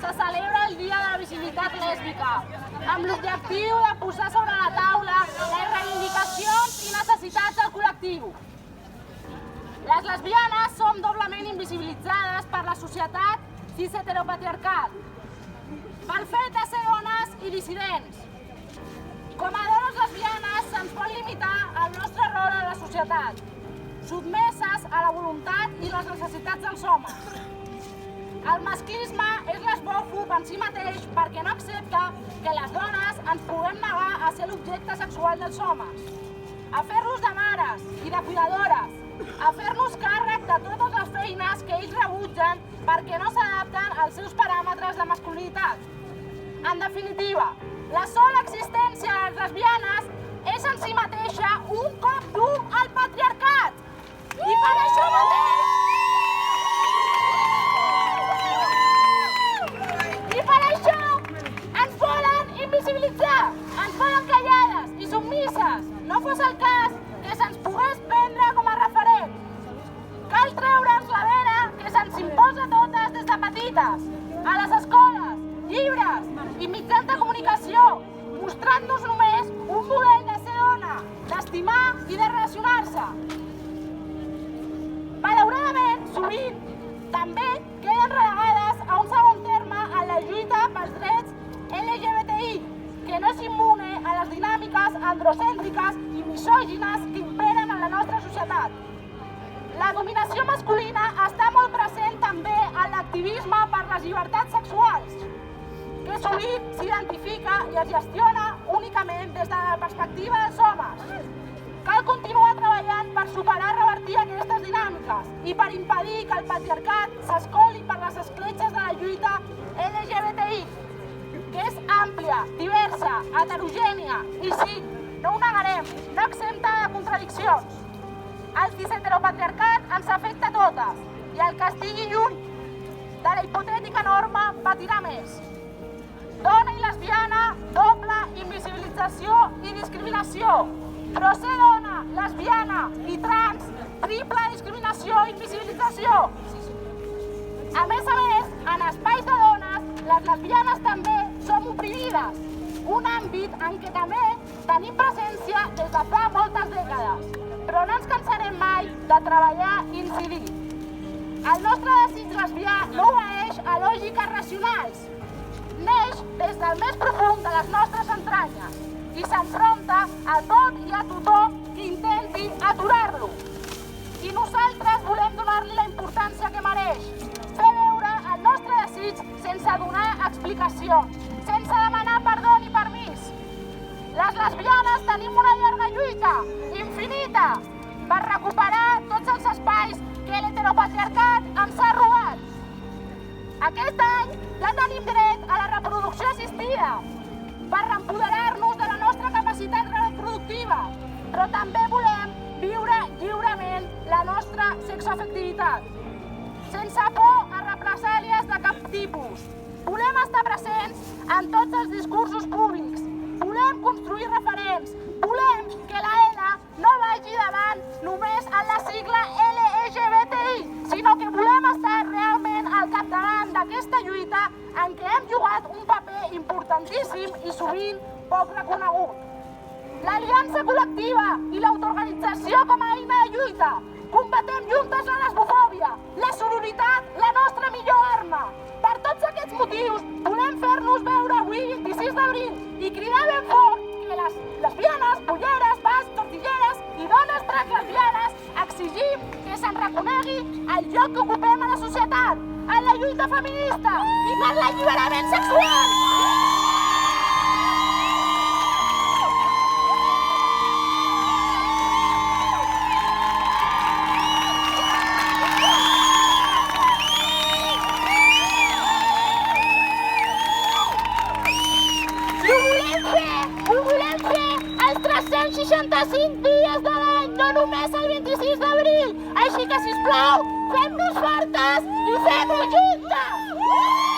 se celebra el Dia de la Visibilitat Lèsbica, amb l'objectiu de posar sobre la taula les reivindicacions i necessitats del col·lectiu. Les lesbianes som doblement invisibilitzades per la societat cis-heteropatriarcal, pel fet de ser dones i dissidents. Com a dones lesbianes se'ns pot limitar el nostre rol en la societat, sotmeses a la voluntat i les necessitats dels homes. El masclisme és l'esbòfob en si mateix perquè no accepta que les dones ens puguem negar a ser l'objecte sexual dels homes, a fer-los de mares i de cuidadores, a fer-nos càrrec de totes les feines que ells rebutgen perquè no s'adapten als seus paràmetres de masculinitat. En definitiva, la sola existència de les lesbianes és en si mateixa un cop dur al patriarcat. I per això mateix... I per això ens volen invisibilitzar, ens volen callades i submises. No fos el cas que se'ns pogués prendre com a referent. Cal treure'ns la vena que se'ns imposa a totes des de petites, a les escoles, llibres i mitjans de comunicació, mostrant-nos només un model de ser dona, d'estimar i de relacionar-se. Malauradament, sovint, també queden relegades a un segon terme en la lluita pels drets LGBTI, que no és immune a les dinàmiques androcèntriques i misògines que imperen en la nostra societat. La dominació masculina està molt present també en l'activisme per les llibertats sexuals, que sovint s'identifica i es gestiona únicament des de la perspectiva dels homes. Cal continuar treballant per superar i revertir aquestes dinàmiques i per impedir que el patriarcat s'escoli per les escletxes de la lluita LGBTI, que és àmplia, diversa, heterogènia i sí, no ho negarem, no exempta de contradiccions. El cis-heteropatriarcat ens afecta a totes i el que estigui lluny de la hipotètica norma patirà més. Dona i lesbiana, doble invisibilització i discriminació. Però ser dona, lesbiana i trans, triple discriminació i invisibilització. A més, en espais de dones, les lesbianes també som oprimides, un àmbit en què també tenim presència des de fa moltes dècades, però no ens cansarem mai de treballar i incidir. El nostre desig lesbià no obeeix a lògiques racionals, neix des del més profund de les nostres entranyes i s'enfronta a tot i a tothom que intenti aturar-lo. I nosaltres volem donar-li la importància que mereix, fer veure el nostre desig sense donar explicacions, sense demanar perdó ni permís. Les lesbianes tenim una llarga lluita, infinita, per recuperar tots els espais que l'heteropatriarcat ens ha robat. Aquest any ja tenim dret a la reproducció assistida, per reempoderar-nos de la nostra capacitat reproductiva, però també volem viure lliurement la nostra sexoafectivitat, sense por a represàlies de cap tipus. Volem estar presents en tots els discursos públics, volem construir referents, volem que la L no vagi davant només en la sigla LGBTI, sinó que volem estar realment al capdavant d'aquesta lluita en què hem jugat un paper importantíssim i sovint poc reconegut. L'aliança col·lectiva i l'autoorganització com a eina de lluita. Combatem juntes la lesbofòbia, la sororitat, la nostra millor arma. Per tots aquests motius, volem fer-nos veure avui, 26 d'abril, i cridar ben fort que les lesbianes, polleres, bas, tortilleres i dones trans lesbianes exigim que se'n reconegui el lloc que ocupem a la societat, en la lluita feminista i per l'alliberament sexual. Ho volem fer els 365 dies de l'any, no només el 26 d'abril. Així que, sisplau, fem-nos fortes i fem-ho juntes!